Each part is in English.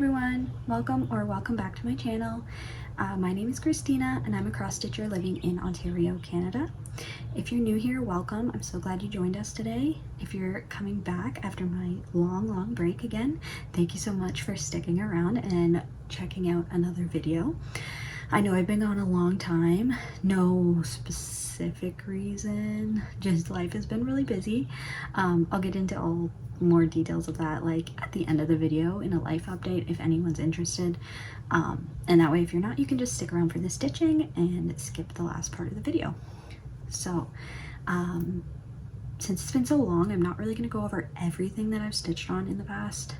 everyone, welcome back to my channel. My name is Christina and I'm a cross stitcher living in Ontario, Canada. If you're new here, welcome. I'm so glad you joined us today. If you're coming back after my long break again, thank you so much for sticking around and checking out another video. I know I've been gone a long time, no specific reason, just life has been really busy. I'll get into all more details of that like at the end of the video in a life update if anyone's interested, and that way if you're not, you can just stick around for the stitching and skip the last part of the video. So since it's been so long, I'm not really going to go over everything that I've stitched on in the past.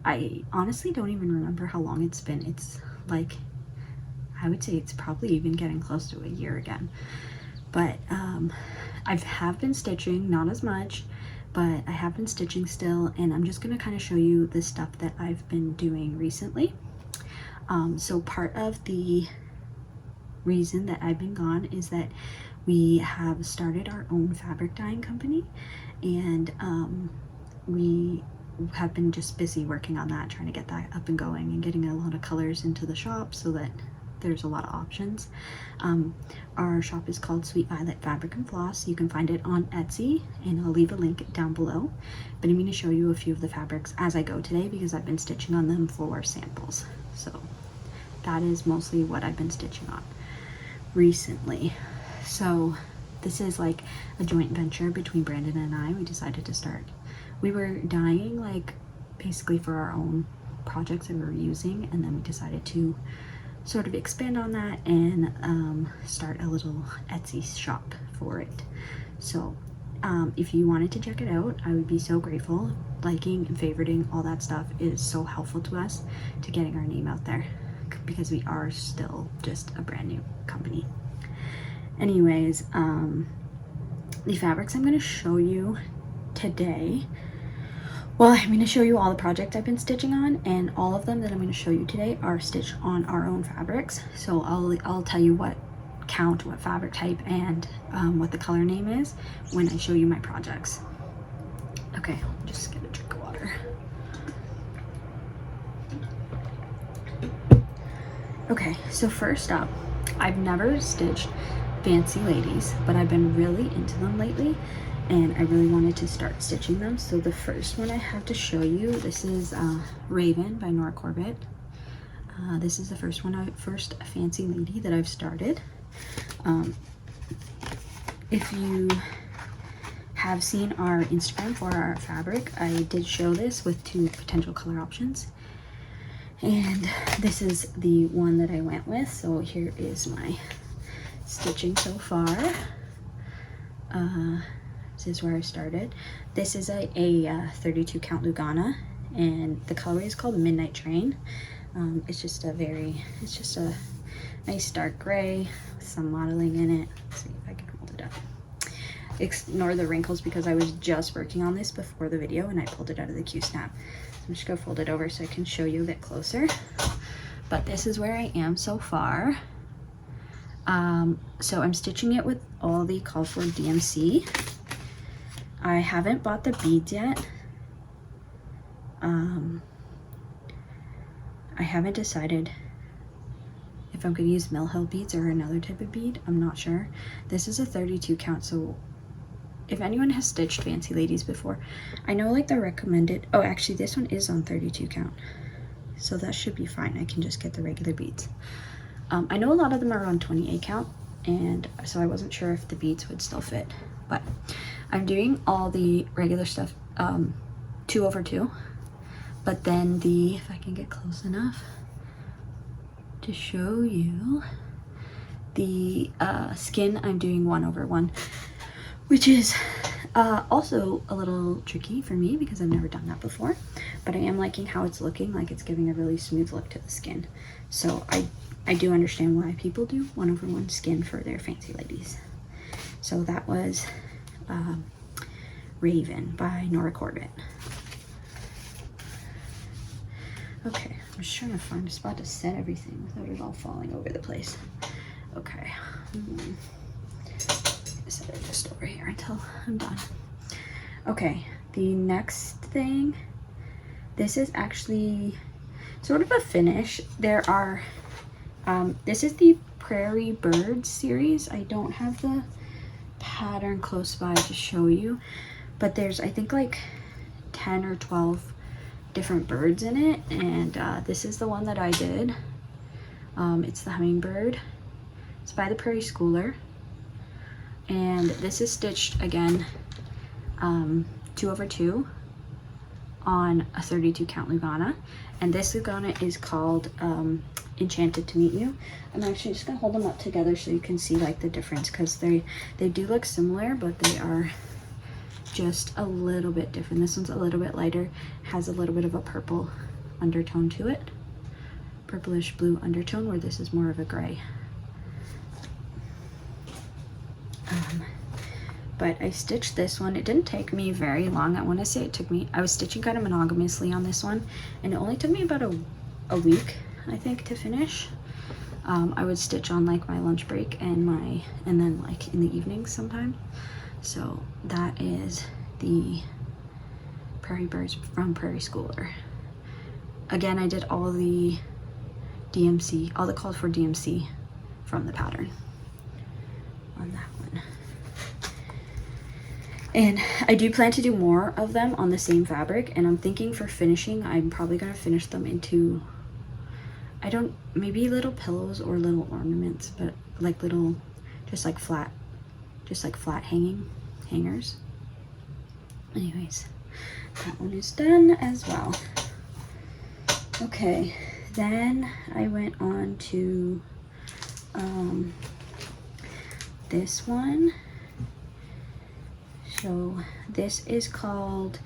I honestly don't even remember how long it's been. It's like, I would say it's probably even getting close to a year again. But I have been stitching, not as much, but I have been stitching still, and I'm just going to kind of show you the stuff that I've been doing recently. So part of the reason that I've been gone is that we have started our own fabric dyeing company, and we have been just busy working on that, trying to get that up and going and getting a lot of colors into the shop so that there's a lot of options. Our shop is called Sweet Violet Fabric and Floss. You can find it on Etsy, and I'll leave a link down below. But I'm going to show you a few of the fabrics as I go today because I've been stitching on them for samples. So that is mostly what I've been stitching on recently. So this is like a joint venture between Brandon and I. We decided to start. We were dyeing like basically for our own projects that we were using, and then we decided to sort of expand on that and start a little Etsy shop for it. So if you wanted to check it out, I would be so grateful. Liking and favoriting, all that stuff is so helpful to us to getting our name out there because we are still just a brand new company. Anyways, the fabrics I'm going to show you today, well, I'm going to show you all the projects I've been stitching on, and all of them that I'm going to show you today are stitched on our own fabrics. So I'll tell you what count, what fabric type, and what the color name is when I show you my projects. Okay, I'll just get a drink of water. Okay, so first up, I've never stitched Fancy Ladies, but I've been really into them lately, and I really wanted to start stitching them. So the first one I have to show you, this is Raven by Nora Corbett. This is the first Fancy Lady that I've started. If you have seen our Instagram for our fabric, I did show this with 2 potential color options, and this is the one that I went with. So here is my stitching so far. This is where I started. This is a 32 count Lugana, and the colorway is called Midnight Train. It's just a nice dark gray with some modeling in it. Let's see if I can hold it up. Ignore the wrinkles because I was just working on this before the video and I pulled it out of the Q-snap. So I'm just gonna fold it over so I can show you a bit closer. But this is where I am so far. So I'm stitching it with all the called for DMC. I haven't bought the beads yet. I haven't decided if I'm going to use Mill Hill beads or another type of bead. I'm not sure. This is a 32 count, so if anyone has stitched Fancy Ladies before, I know like the recommended, oh actually this one is on 32 count, so that should be fine. I can just get the regular beads. I know a lot of them are on 28 count, and so I wasn't sure if the beads would still fit, but I'm doing all the regular stuff 2/2, but then if I can get close enough to show you the skin, I'm doing 1/1, which is also a little tricky for me because I've never done that before, but I am liking how it's looking, like it's giving a really smooth look to the skin. So I do understand why people do 1/1 skin for their Fancy Ladies. So that was Raven by Nora Corbett. Okay, I'm just trying to find a spot to set everything without it all falling over the place. Okay, set it just over here until I'm done. Okay, the next thing, this is actually sort of a finish. There are, this is the Prairie Birds series. I don't have the pattern close by to show you, but there's, I think, like 10 or 12 different birds in it, and this is the one that I did. It's the hummingbird. It's by the Prairie Schooler, and this is stitched again 2/2 on a 32 count Lugana, and this Lugana is called Enchanted to Meet You. I'm actually just gonna hold them up together so you can see like the difference, because they do look similar, but they are just a little bit different. This one's a little bit lighter, has a little bit of a purple undertone to it, purplish blue undertone, where this is more of a gray. But I stitched this one. It didn't take me very long. I want to say it took me, I was stitching kind of monogamously on this one, and it only took me about a week, I think, to finish. I would stitch on like my lunch break and then like in the evenings sometime. So that is the Prairie Birds from Prairie Schooler. Again, I did all the DMC, all the called for DMC from the pattern on that one. And I do plan to do more of them on the same fabric, and I'm thinking for finishing, I'm probably gonna finish them into, maybe little pillows or little ornaments, but like little, just like flat hangers. Anyways, that one is done as well. Okay, then I went on to this one. So this is called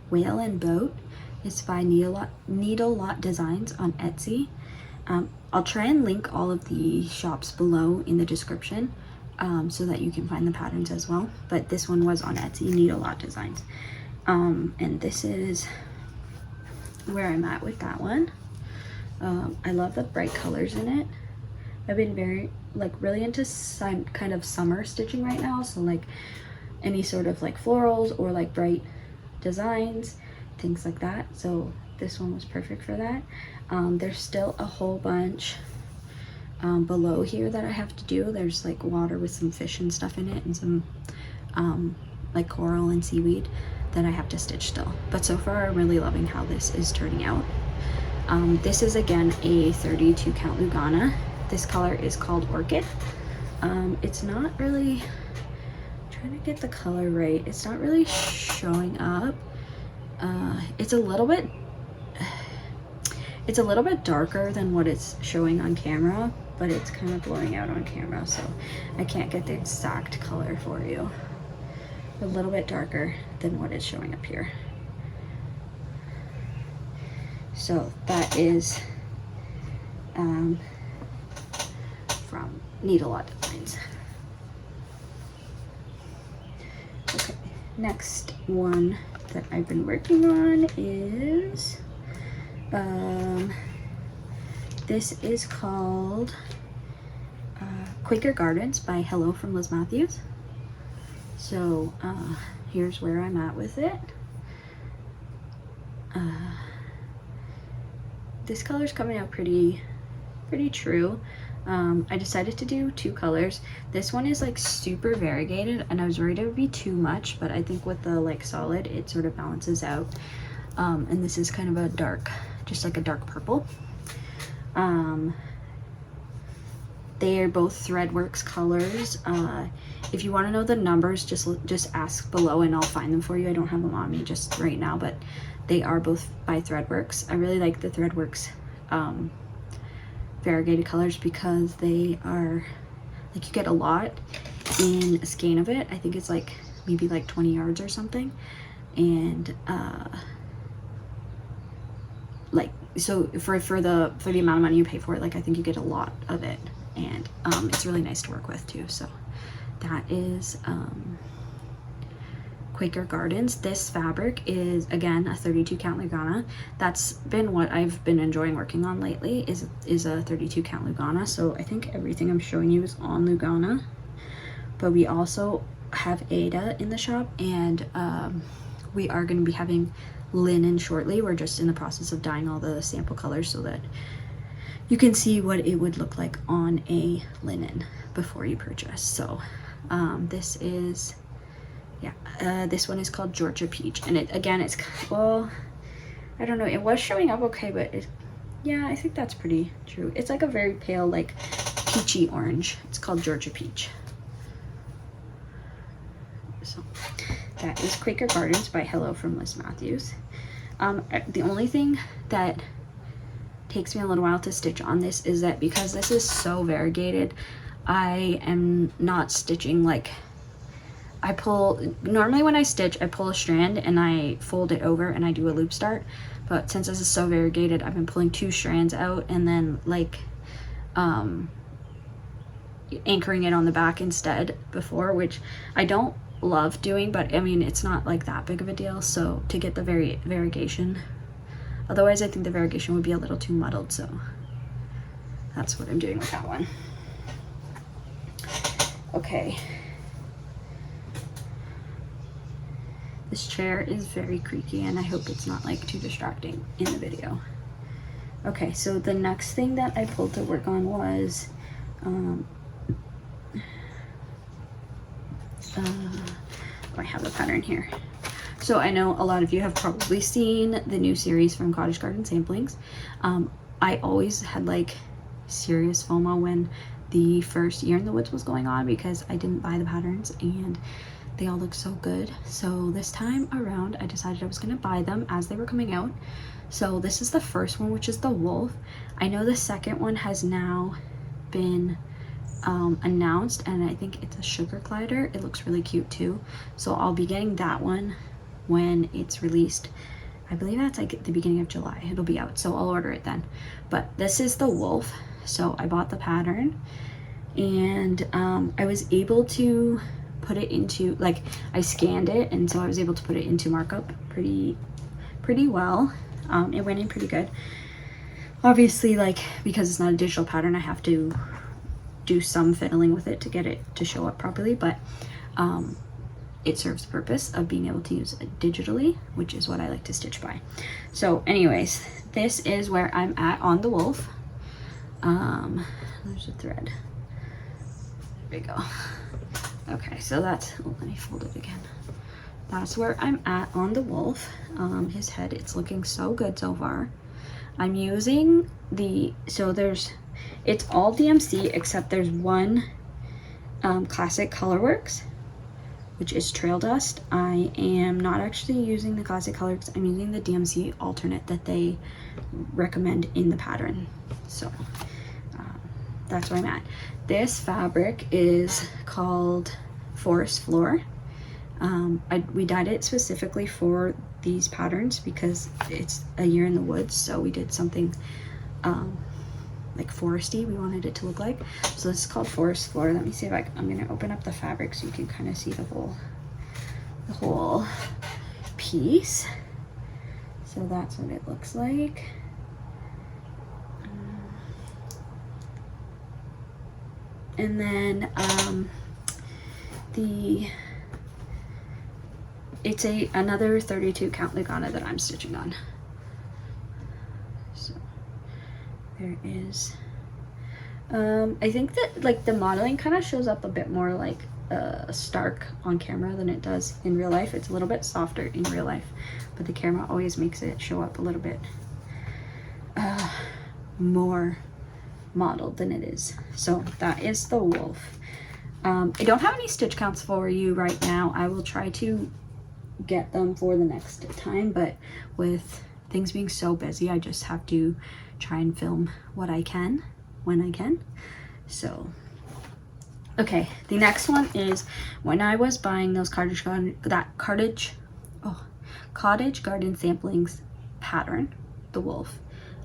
Whale and Boat. It's by Needle Lot Designs on Etsy. I'll try and link all of the shops below in the description so that you can find the patterns as well. But this one was on Etsy, Needle Lot Designs. And this is where I'm at with that one. I love the bright colors in it. I've been really into some kind of summer stitching right now, so like any sort of like florals or like bright designs, things like that. So this one was perfect for that. There's still a whole bunch below here that I have to do. There's like water with some fish and stuff in it, and some like coral and seaweed that I have to stitch still. But so far I'm really loving how this is turning out. This is again a 32 count Lugana. This color is called Orchid. It's not really, trying to get the color right, it's not really showing up. It's a little bit darker than what it's showing on camera, but it's kind of blowing out on camera, so I can't get the exact color for you. A little bit darker than what it's showing up here. So that is from Needle Lot Designs. Okay, next one that I've been working on is this is called Quaker Gardens by HellofromLiz Mathews. So here's where I'm at with it. This color's coming out pretty true. I decided to do 2 colors. This one is like super variegated, and I was worried it would be too much, but I think with the like solid, it sort of balances out. And this is kind of a dark, just like a dark purple. They are both Threadworks colors. If you want to know the numbers, just ask below and I'll find them for you. I don't have them on me just right now, but they are both by Threadworks. I really like the Threadworks variegated colors because they are like, you get a lot in a skein of it. I think it's like maybe like 20 yards or something, and like, so for the amount of money you pay for it, like I think you get a lot of it, and it's really nice to work with too. So that is Quaker Gardens. This fabric is again a 32 count Lugana. That's been what I've been enjoying working on lately, is a 32 count Lugana. So I think everything I'm showing you is on Lugana, but we also have Ada in the shop, and we are going to be having linen shortly. We're just in the process of dyeing all the sample colors so that you can see what it would look like on a linen before you purchase. So this is, yeah, this one is called Georgia Peach, and it, again, it's, well, I don't know, it was showing up okay, but it, yeah, I think that's pretty true. It's like a very pale, like peachy orange. It's called Georgia Peach. So that is Quaker Gardens by HellofromLiz Mathews. The only thing that takes me a little while to stitch on this is that because this is so variegated, I am not stitching like, I pull, normally when I stitch, I pull a strand and I fold it over and I do a loop start. But since this is so variegated, I've been pulling 2 strands out and then like anchoring it on the back instead before, which I don't love doing, but I mean, it's not like that big of a deal. So to get the variegation, otherwise I think the variegation would be a little too muddled. So that's what I'm doing with that one. Okay. This chair is very creaky and I hope it's not like too distracting in the video. Okay, so the next thing that I pulled to work on was I have the pattern here. So I know a lot of you have probably seen the new series from Cottage Garden Samplings. I always had like serious FOMO when the first Year in the Woods was going on because I didn't buy the patterns and they all look so good. So this time around I decided I was going to buy them as they were coming out. So this is the first one, which is the wolf. I know the second one has now been announced, and I think it's a sugar glider. It looks really cute too, so I'll be getting that one when it's released. I believe that's like at the beginning of July it'll be out, so I'll order it then. But this is the wolf. So I bought the pattern and I was able to put it into, like, I scanned it, and so I was able to put it into markup pretty well. It went in pretty good. Obviously, like, because it's not a digital pattern, I have to do some fiddling with it to get it to show up properly, but it serves the purpose of being able to use it digitally, which is what I like to stitch by. So anyways, this is where I'm at on the wolf. There's a thread. There we go. Okay, so that's, oh, let me fold it again. That's where I'm at on the wolf. His head, it's looking so good so far. I'm using the, so there's, it's all DMC except there's one classic Colorworks, which is Trail Dust. I am not actually using the classic Colorworks. I'm using the DMC alternate that they recommend in the pattern. So that's where I'm at. This fabric is called Forest Floor. We dyed it specifically for these patterns because it's a Year in the Woods, so we did something like foresty we wanted it to look like. So this is called Forest Floor. Let me see if I'm gonna open up the fabric so you can kind of see the whole piece. So that's what it looks like. And then it's another 32 count Lugana that I'm stitching on. So there is, I think that like the modeling kind of shows up a bit more like stark on camera than it does in real life. It's a little bit softer in real life, but the camera always makes it show up a little bit more modeled than it is. So that is the wolf. I don't have any stitch counts for you right now. I will try to get them for the next time, but with things being so busy, I just have to try and film what I can when I can. So okay, the next one is when I was buying those Cottage Garden Samplings pattern, the wolf,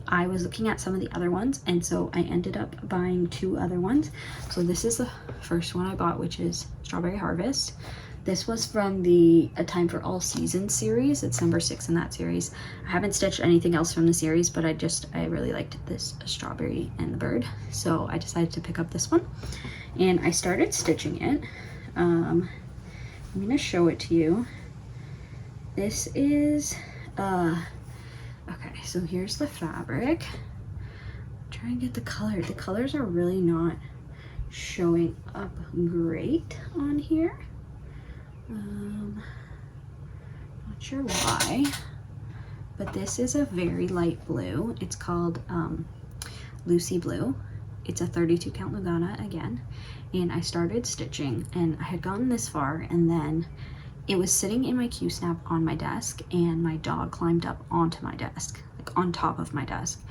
I was looking at some of the other ones, and so I ended up buying 2 other ones. So this is the first one I bought, which is Strawberry Harvest. This was from the A Time for All Seasons series. It's number 6 in that series. I haven't stitched anything else from the series, but I really liked this strawberry and the bird, so I decided to pick up this one, and I started stitching it. I'm gonna show it to you. This is Okay, so here's the fabric. Try and get the color. The colors are really not showing up great on here. Not sure why, but this is a very light blue. It's called Lucy Blue. It's a 32 count Lugana again, and I started stitching and I had gotten this far, and then it was sitting in my Q-snap on my desk, and my dog climbed up onto my desk, like on top of my desk,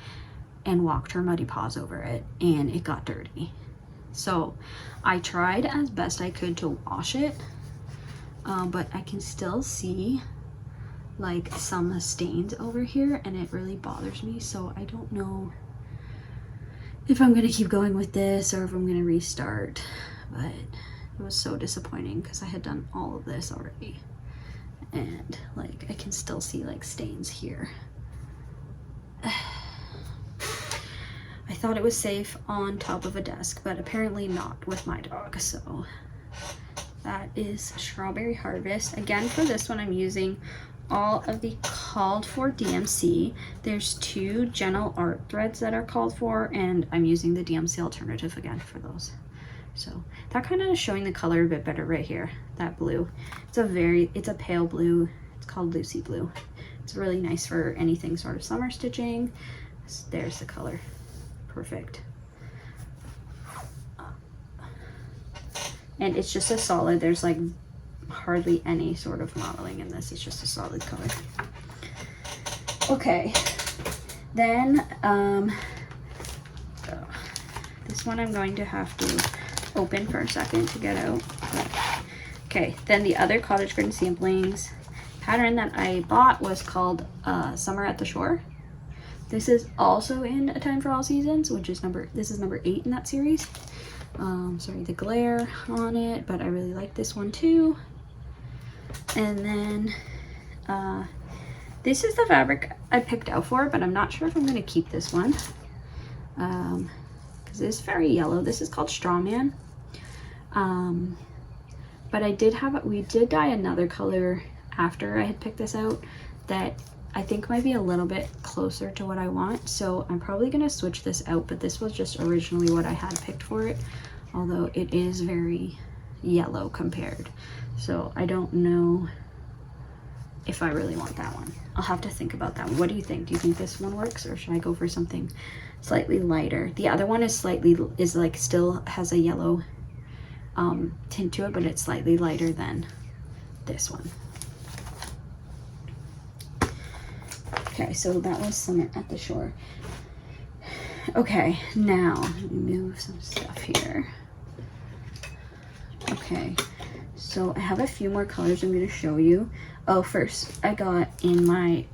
and walked her muddy paws over it, and it got dirty. So I tried as best I could to wash it, but I can still see like some stains over here, and it really bothers me. So I don't know if I'm gonna keep going with this or if I'm gonna restart, but it was so disappointing because I had done all of this already, and like I can still see like stains here. I thought it was safe on top of a desk, but apparently not with my dog. So that is Strawberry Harvest. Again, for this one, I'm using all of the called for DMC. There's 2 Gentle Art threads that are called for, and I'm using the DMC alternative again for those. So that kind of is showing the color a bit better right here, that blue. It's a pale blue. It's called Lucy Blue. It's really nice for anything sort of summer stitching. There's the color. Perfect. And it's just a solid. There's like hardly any sort of modeling in this. It's just a solid color. Okay, then this one I'm going to have to open for a second to get out. Okay, then the other Cottage Garden samplings pattern that I bought was called Summer at the Shore. This is also in A Time for All Seasons, which is number 8 in that series. Sorry, the glare on it, but I really like this one too. And then this is the fabric I picked out for, but I'm not sure if I'm going to keep this one because it's very yellow. This is called Strawman. But we did dye another color after I had picked this out that I think might be a little bit closer to what I want, so I'm probably going to switch this out, but this was just originally what I had picked for it, although it is very yellow compared, so I don't know if I really want that one. I'll have to think about that one. What do you think? Do you think this one works, or should I go for something slightly lighter? The other one is like still has a yellow tint to it, but it's slightly lighter than this one. Okay, so that was Summer at the Shore. Okay, now let me move some stuff here. Okay, so I have a few more colors I'm going to show you. Oh, first, I got in my,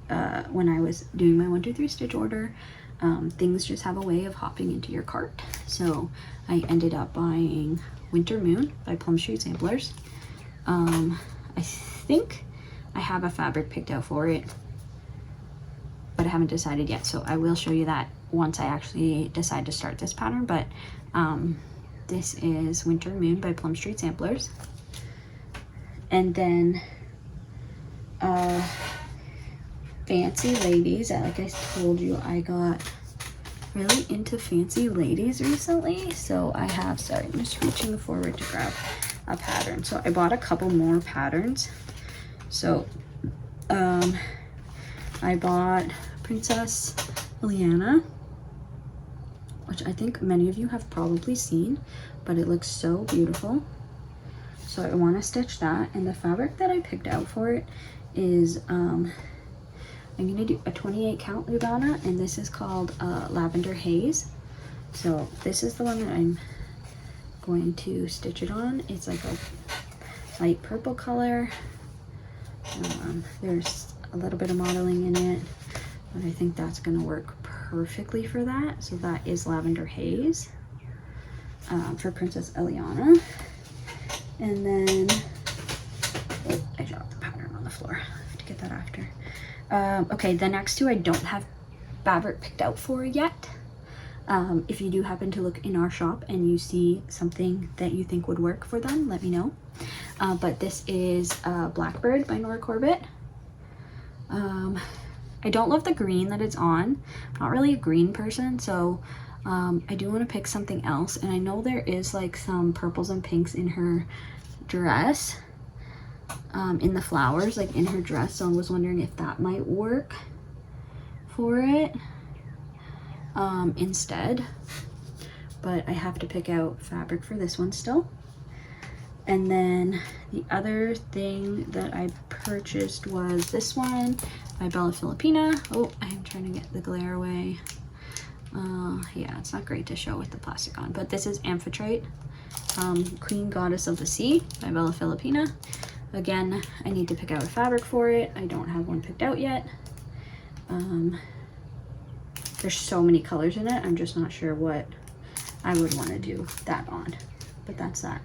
when I was doing my 1, 2, 3 stitch order, things just have a way of hopping into your cart. So I ended up buying Winter Moon by Plum Street Samplers. I think I have a fabric picked out for it, but I haven't decided yet, so I will show you that once I actually decide to start this pattern. But this is Winter Moon by Plum Street Samplers. And then Fancy Ladies. Like I told you, I got really into Fancy Ladies recently, so I have, sorry, I'm just reaching forward to grab a pattern. So I bought a couple more patterns. So I bought Princess Eliana, which I think many of you have probably seen, but it looks so beautiful. So I want to stitch that, and the fabric that I picked out for it is I'm going to do a 28 count Lugana, and this is called Lavender Haze. So this is the one that I'm going to stitch it on. It's like a light purple color. There's a little bit of modeling in it, but I think that's going to work perfectly for that. So that is Lavender Haze for Princess Eliana. And then, oh, I dropped the pattern on the floor. I have to get that after. Okay, the next two I don't have fabric picked out for yet. If you do happen to look in our shop and you see something that you think would work for them, let me know. But this is Blackbird by Nora Corbett. I don't love the green that it's on. I'm not really a green person, so I do want to pick something else. And I know there is like some purples and pinks in her dress, in the flowers, like in her dress. So I was wondering if that might work for it instead. But I have to pick out fabric for this one still. And then the other thing that I purchased was this one by Bella Filipina. Oh, I'm trying to get the glare away. Yeah, it's not great to show with the plastic on, but this is Amphitrite, Queen Goddess of the Sea by Bella Filipina. Again, I need to pick out a fabric for it. I don't have one picked out yet. There's so many colors in it. I'm just not sure what I would want to do that on, but that's that.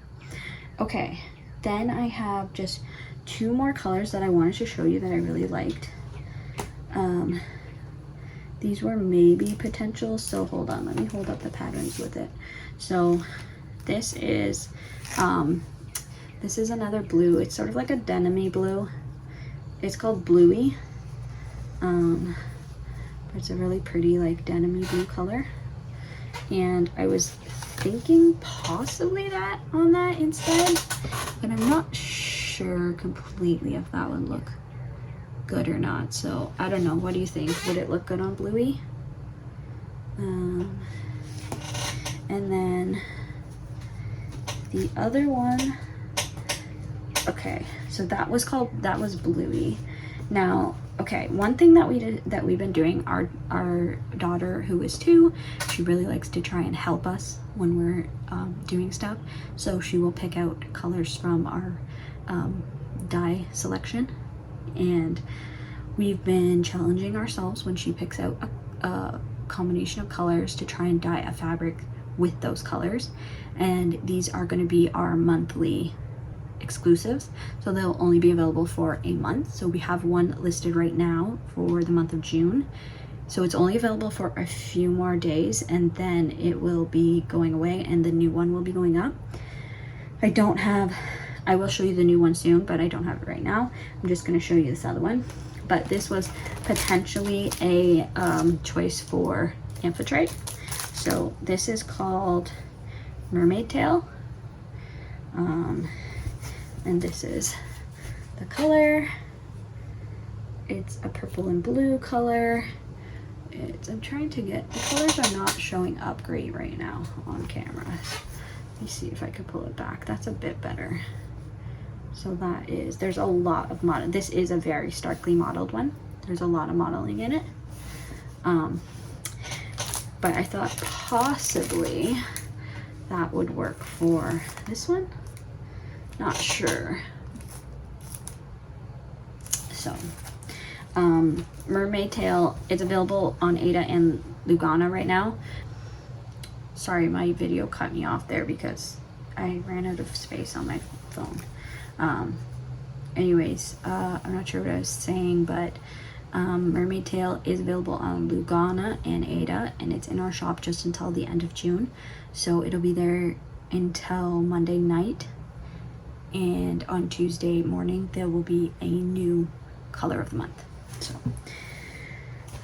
Okay, then I have just 2 more colors that I wanted to show you that I really liked. These were maybe potential, so hold on, let me hold up the patterns with it. So this is another blue. It's sort of like a denim-y blue. It's called Bluey. It's a really pretty like denim-y blue color. And I was thinking possibly that on that instead, but I'm not sure completely if that would look good or not. So I don't know, what do you think? Would it look good on Bluey? And then the other one, okay, so that was Bluey. Now, okay, one thing that we've been doing, our daughter who is 2, she really likes to try and help us when we're doing stuff. So she will pick out colors from our dye selection, and we've been challenging ourselves when she picks out a combination of colors to try and dye a fabric with those colors. And these are going to be our monthly exclusives, so they'll only be available for a month. So we have one listed right now for the month of June, so it's only available for a few more days, and then it will be going away and the new one will be going up. I will show you the new one soon, but I don't have it right now. I'm just going to show you this other one. But this was potentially a choice for Amphitrite. So this is called Mermaid Tail. And this is the color. It's a purple and blue color. I'm trying to get, the colors are not showing up great right now on camera. Let me see if I could pull it back. That's a bit better. So that is, there's a lot of model. This is a very starkly modeled one. There's a lot of modeling in it. But I thought possibly that would work for this one. Not sure. So, Mermaid Tail, it's available on Ada and Lugana right now. Sorry, my video cut me off there because I ran out of space on my phone. Anyways, I'm not sure what I was saying, but Mermaid Tail is available on Lugana and Ada, and it's in our shop just until the end of June. So it'll be there until Monday night, and on Tuesday morning there will be a new color of the month. So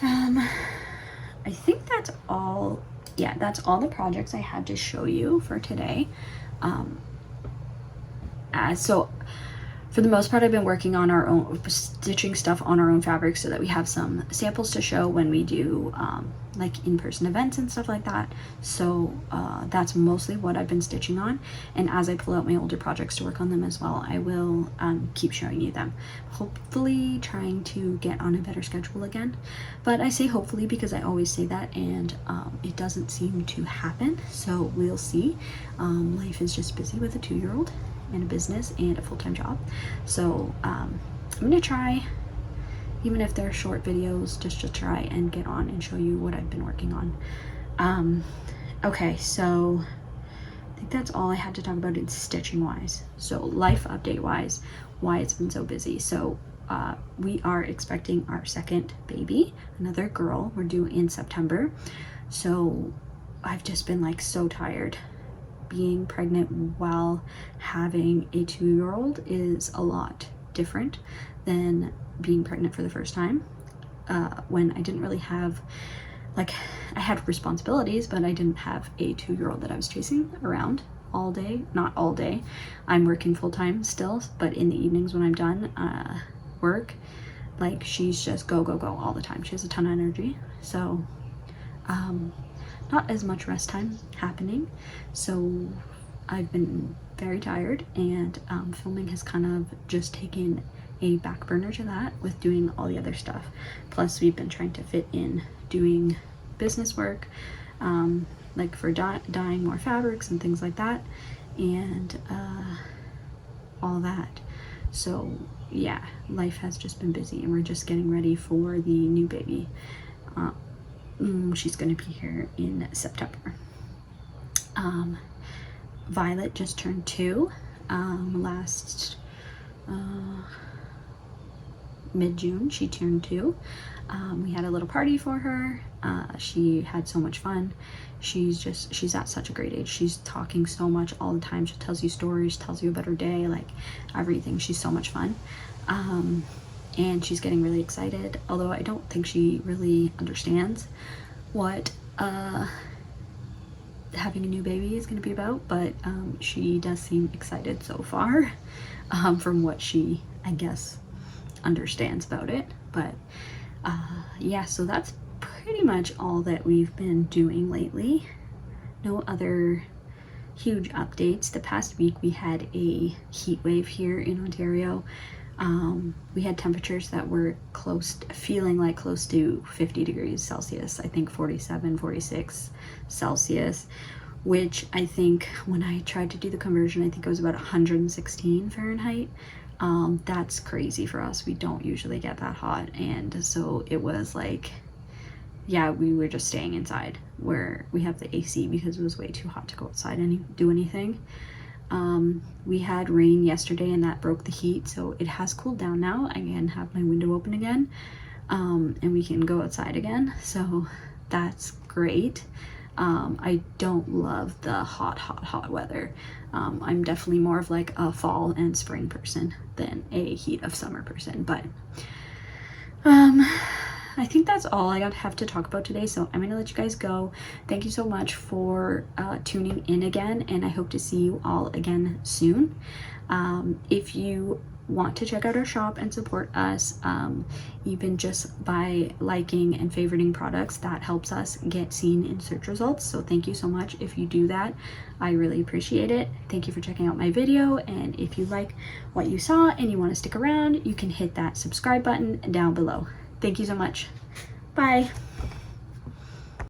I think that's all. Yeah, that's all the projects I had to show you for today. So for the most part, I've been working on our own, stitching stuff on our own fabric so that we have some samples to show when we do like in-person events and stuff like that. So that's mostly what I've been stitching on. And as I pull out my older projects to work on them as well, I will keep showing you them. Hopefully trying to get on a better schedule again. But I say hopefully because I always say that, and it doesn't seem to happen. So we'll see. Life is just busy with a 2-year-old and a business and a full-time job. So I'm gonna try, even if they're short videos, just to try and get on and show you what I've been working on. Okay, so I think that's all I had to talk about in stitching wise. So life update wise, why it's been so busy. So we are expecting our second baby, another girl. We're due in September. So I've just been like so tired. Being pregnant while having a 2-year-old is a lot different than being pregnant for the first time. when I didn't really have, like, I had responsibilities, but I didn't have a 2-year-old that I was chasing around all day. Not all day. I'm working full-time still, but in the evenings when I'm done work, like, she's just go, go, go all the time. She has a ton of energy. So, not as much rest time happening. So I've been very tired, and filming has kind of just taken a back burner to that with doing all the other stuff. Plus, we've been trying to fit in doing business work, like for dyeing more fabrics and things like that, and all that. So yeah, life has just been busy, and we're just getting ready for the new baby. She's going to be here in September. Violet just turned 2 last mid-June. She turned 2. We had a little party for her. She had so much fun. She's at such a great age. She's talking so much all the time. She tells you stories, tells you about her day, like everything. She's so much fun. And she's getting really excited, although I don't think she really understands what having a new baby is going to be about, but she does seem excited so far, from what she, I guess, understands about it. But yeah, so that's pretty much all that we've been doing lately. No other huge updates. The past week we had a heat wave here in Ontario. We had temperatures that were feeling like close to 50 degrees Celsius. I think 47, 46 Celsius, which I think when I tried to do the conversion, I think it was about 116 Fahrenheit. That's crazy for us. We don't usually get that hot. And so it was like, yeah, we were just staying inside where we have the AC because it was way too hot to go outside and do anything. We had rain yesterday and that broke the heat, so it has cooled down now. I can have my window open again, and we can go outside again, so that's great. I don't love the hot weather. I'm definitely more of like a fall and spring person than a heat of summer person, but I think that's all I have to talk about today, so I'm gonna let you guys go. Thank you so much for tuning in again, and I hope to see you all again soon. If you want to check out our shop and support us, even just by liking and favoriting products, that helps us get seen in search results. So thank you so much if you do that. I really appreciate it. Thank you for checking out my video, and if you like what you saw and you want to stick around, you can hit that subscribe button down below. Thank you so much. Bye.